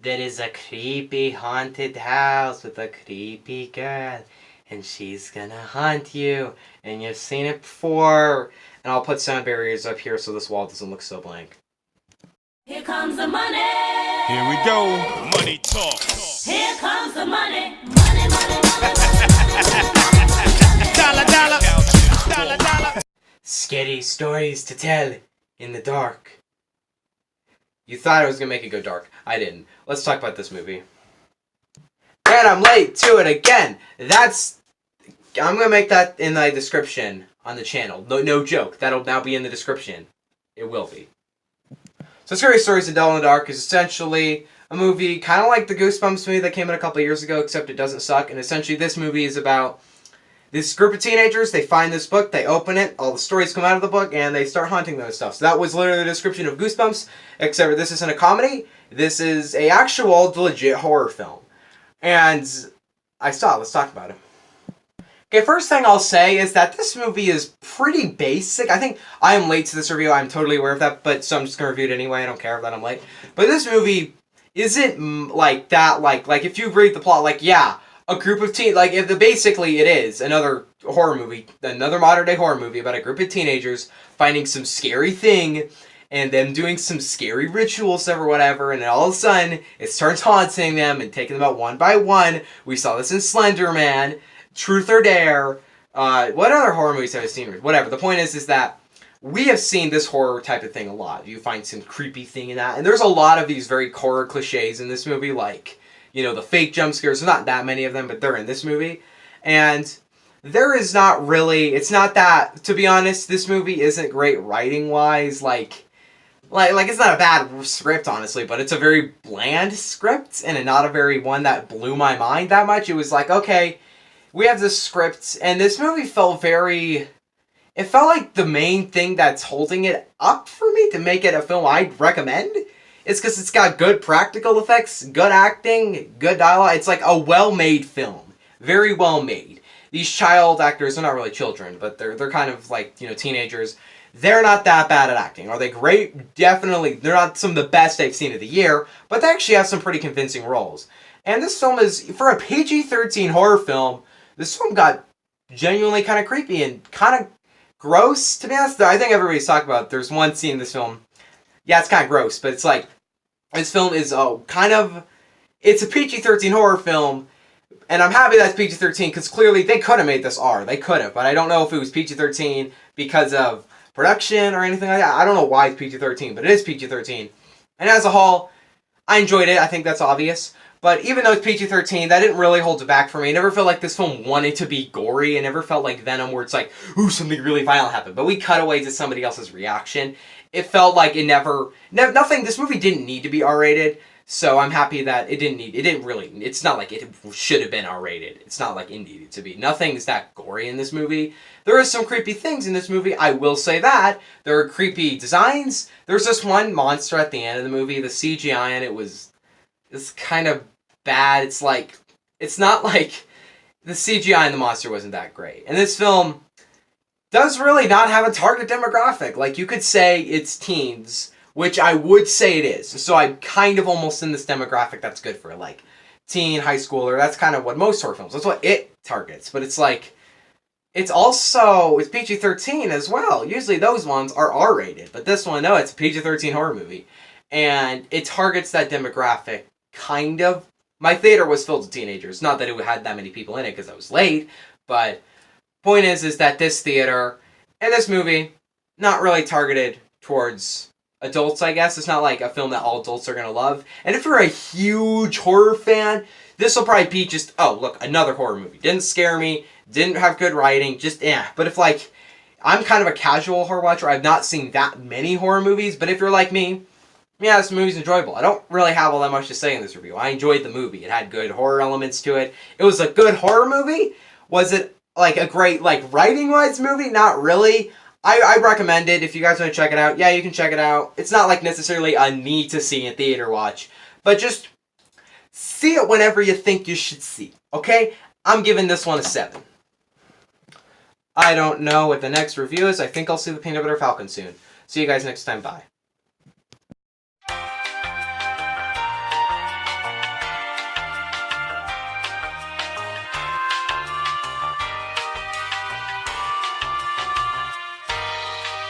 There is a creepy haunted house with a creepy girl, and she's gonna haunt you, and you've seen it before. And I'll put sound barriers up here so this wall doesn't look so blank. Here comes the money. Here we go. Money talk. Here comes the money. Money, money, money. Dollar, dollar. Dollar, dollar. Scary stories to tell in the dark. You thought I was gonna make it go dark. I didn't. Let's talk about this movie. And I'm late to it again. I'm gonna make that in the description on the channel. No joke. That'll now be in the description. It will be. So Scary Stories to Tell in the Dark is essentially a movie kind of like the Goosebumps movie that came out a couple of years ago, except it doesn't suck. And essentially this movie is about this group of teenagers. They find this book, they open it, all the stories come out of the book, and they start haunting them and stuff. So that was literally the description of Goosebumps, except this isn't a comedy. This is a actual legit horror film. And let's talk about it. Okay, first thing I'll say is that this movie is pretty basic. I think I am late to this review. I'm totally aware of that, but so I'm just going to review it anyway. I don't care that I'm late. But this movie isn't like that, like if you read the plot, like, yeah, a group of basically it is another horror movie, another modern day horror movie about a group of teenagers finding some scary thing and them doing some scary rituals or whatever, and then all of a sudden it starts haunting them and taking them out one by one. We saw this in Slender Man, Truth or Dare. What other horror movies have I seen? Whatever. The point is that we have seen this horror type of thing a lot. You find some creepy thing in that, and there's a lot of these very horror cliches in this movie, like, you know, the fake jump scares. There's not that many of them, but they're in this movie. And there is not really, it's not that, to be honest, this movie isn't great writing-wise. Like it's not a bad script, honestly, but it's a very bland script, and not a very one that blew my mind that much. It was like, okay, we have this script, and this movie felt it felt like the main thing that's holding it up for me to make it a film I'd recommend is because it's got good practical effects, good acting, good dialogue. It's like a well-made film. Very well made. These child actors, they're not really children, but they're kind of like, you know, teenagers. They're not that bad at acting. Are they great? Definitely. They're not some of the best I've seen of the year, but they actually have some pretty convincing roles. And this film is, for a PG-13 horror film, this film got genuinely kind of creepy and kind of gross, to be honest. I think everybody's talking about it. There's one scene in this film. Yeah, it's kind of gross, but it's like, this film is it's a PG-13 horror film, and I'm happy that's PG-13 because clearly they could have made this R. They could have, but I don't know if it was PG-13 because of production or anything like that. I don't know why it's PG-13, but it is PG-13. And as a whole, I enjoyed it. I think that's obvious. But even though it's PG-13, that didn't really hold it back for me. I never felt like this film wanted to be gory. I never felt like Venom where it's like, ooh, something really violent happened. But we cut away to somebody else's reaction. It felt like it this movie didn't need to be R-rated. So I'm happy that it's not like it should have been R-rated. It's not like it needed to be. Nothing's that gory in this movie. There are some creepy things in this movie, I will say that. There are creepy designs. There's this one monster at the end of the movie, the CGI, and it's kind of bad. It's not like the CGI in the monster wasn't that great. And this film does really not have a target demographic. Like, you could say it's teens, which I would say it is. So I'm kind of almost in this demographic that's good for, like, teen, high schooler. That's kind of what most horror films, that's what it targets. But it's like, it's PG-13 as well. Usually those ones are R-rated. But this one, no, it's a PG-13 horror movie. And it targets that demographic, kind of. My theater was filled with teenagers. Not that it had that many people in it because I was late. But point is that this theater and this movie, not really targeted towards adults, I guess. It's not like a film that all adults are going to love. And if you're a huge horror fan, this will probably be just, oh, look, another horror movie. Didn't scare me, didn't have good writing, just But if, like, I'm kind of a casual horror watcher, I've not seen that many horror movies, but if you're like me, yeah, this movie's enjoyable. I don't really have all that much to say in this review. I enjoyed the movie. It had good horror elements to it. It was a good horror movie. Was it, like, a great, like, writing-wise movie? Not really. I recommend it. If you guys want to check it out, yeah, you can check it out. It's not, like, necessarily a need-to-see in theater watch, but just see it whenever you think you should see. Okay? I'm giving this one a 7. I don't know what the next review is. I think I'll see the Peanut Butter Falcon soon. See you guys next time. Bye.